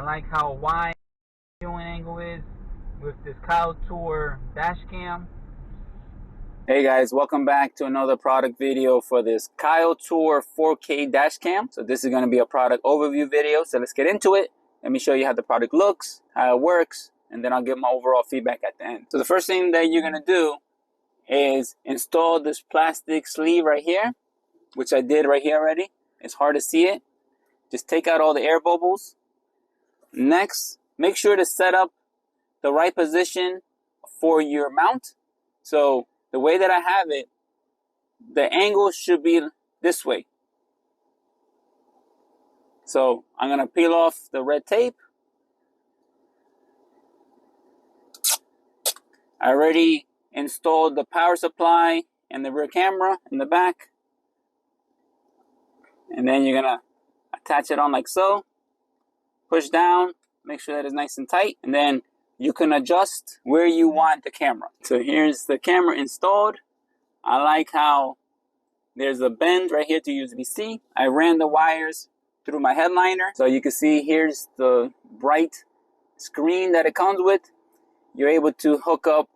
like how wide the viewing angle is with this Kyltoor dash cam. Hey guys, welcome back to another product video for this Kyltoor4K dash cam. So this is going to be a product overview video, so let's get into it. Let me show you how the product looks, how it works, and then I'll give my overall feedback at the end. So the first thing that you're going to do is install this plastic sleeve right here, which I did right here already. It's hard to see it. Just take out all the air bubbles. Next, make sure to set up the right position for your mount. So the way that I have it, the angle should be this way. So I'm going to peel off the red tape. I already installed the power supply and the rear camera in the back. And then you're going to attach it on like so. Push down, make sure that it's nice and tight. And then you can adjust where you want the camera. So here's the camera installed. I like how there's a bend right here to USB-C. I ran the wires through my headliner. So you can see here's the bright screen that it comes with. You're able to hook up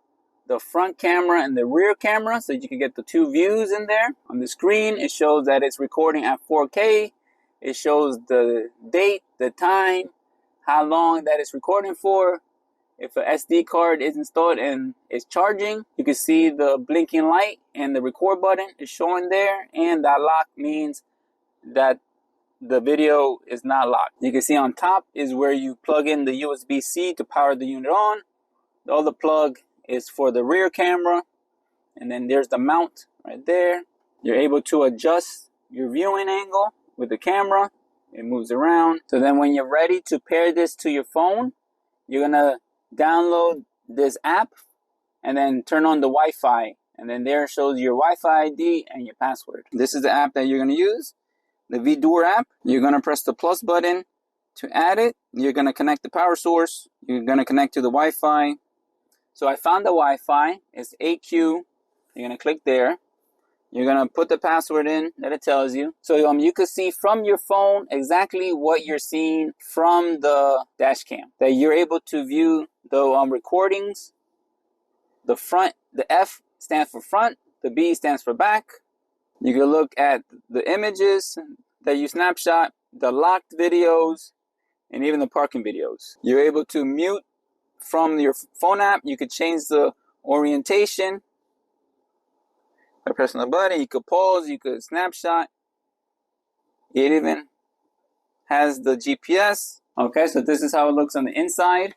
the front camera and the rear camera so you can get the two views in there. On the screen, it shows that it's recording at 4K. It shows the date, the time, how long that it's recording for. If an SD card is installed and is charging, you can see the blinking light and the record button is showing there, and that lock means that the video is not locked. You can see on top is where you plug in the USB-C to power the unit on. The other plug is for the rear camera, and then there's the mount right there. You're able to adjust your viewing angle with the camera. It moves around. So then when you're ready to pair this to your phone, you're gonna download this app and then turn on the Wi-Fi, and then there shows your Wi-Fi ID and your password. This is the app that you're going to use, the Kyltoor app. You're going to press the plus button to add it. You're going to connect the power source. You're going to connect to the Wi-Fi. So I found the Wi-Fi. It's AQ. You're going to click there. You're going to put the password in that it tells you. So you can see from your phone exactly what you're seeing from the dash cam. That you're able to view the recordings. The front, the F stands for front. The B stands for back. You can look at the images that you snapshot, the locked videos, and even the parking videos. You're able to mute from your phone app. You could change the orientation. By pressing the button, you could pause, you could snapshot. It even has the GPS. Okay, so this is how it looks on the inside.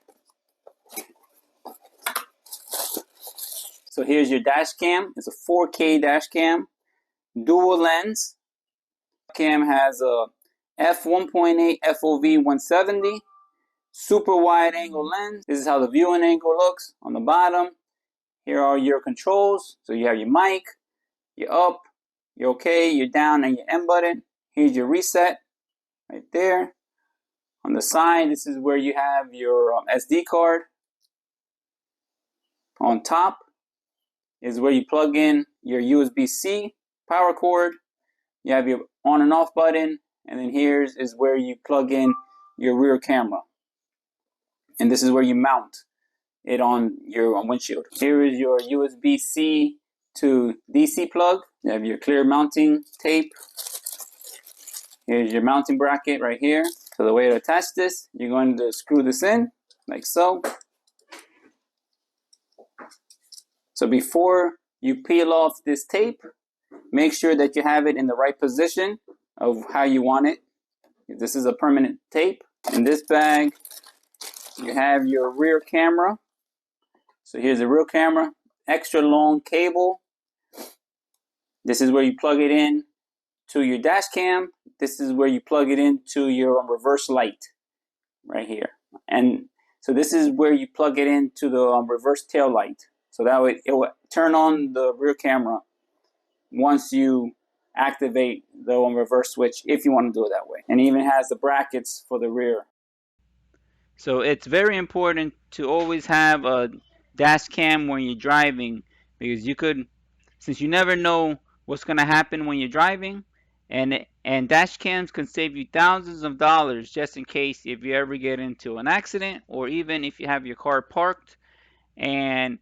So here's your dash cam. It's a 4K dash cam, dual lens. Cam has a f1.8 FOV 170, super wide angle lens. This is how the viewing angle looks on the bottom. Here are your controls. So you have your mic. You're up, you're okay, you're down, and your M button. Here's your reset right there. On the side, this is where you have your SD card. On top is where you plug in your USB-C power cord. You have your on and off button, and then here's is where you plug in your rear camera. And this is where you mount it on your windshield. Here is your USB-C to DC plug. You have your clear mounting tape. Here's your mounting bracket right here. So the way to attach this, you're going to screw this in like so. So before you peel off this tape, make sure that you have it in the right position of how you want it. This is a permanent tape. In this bag, you have your rear camera. So here's the rear camera, extra long cable. This is where you plug it in to your dash cam. This is where you plug it into your reverse light right here. And so this is where you plug it into the reverse tail light. So that way it will turn on the rear camera once you activate the reverse switch, if you want to do it that way. And it even has the brackets for the rear. So it's very important to always have a dash cam when you're driving, because since you never know what's going to happen when you're driving, and And dash cams can save you thousands of dollars just in case if you ever get into an accident, or even if you have your car parked and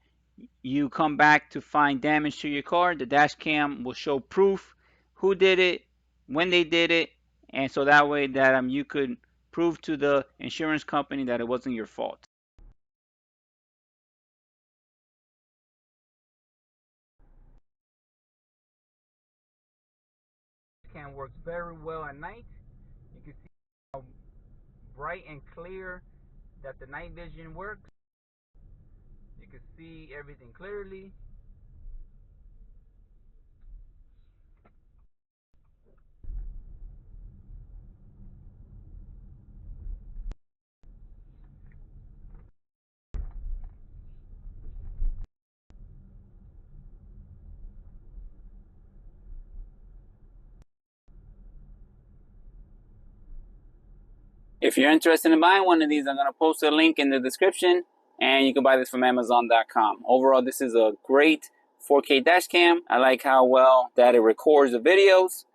you come back to find damage to your car, the dash cam will show proof who did it, when they did it, and so that way that you could prove to the insurance company that it wasn't your fault. Cam works very well at night. You can see how bright and clear that the night vision works. You can see everything clearly. If you're interested in buying one of these, I'm going to post a link in the description, and you can buy this from Amazon.com. Overall, this is a great 4K dash cam. I like how well that it records the videos.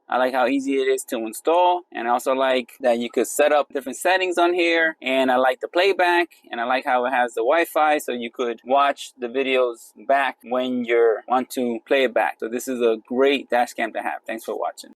I like how easy it is to install, and I also like that you could set up different settings on here, and I like the playback, and I like how it has the Wi-Fi, so you could watch the videos back when you want to play it back. So this is a great dash cam to have. Thanks for watching.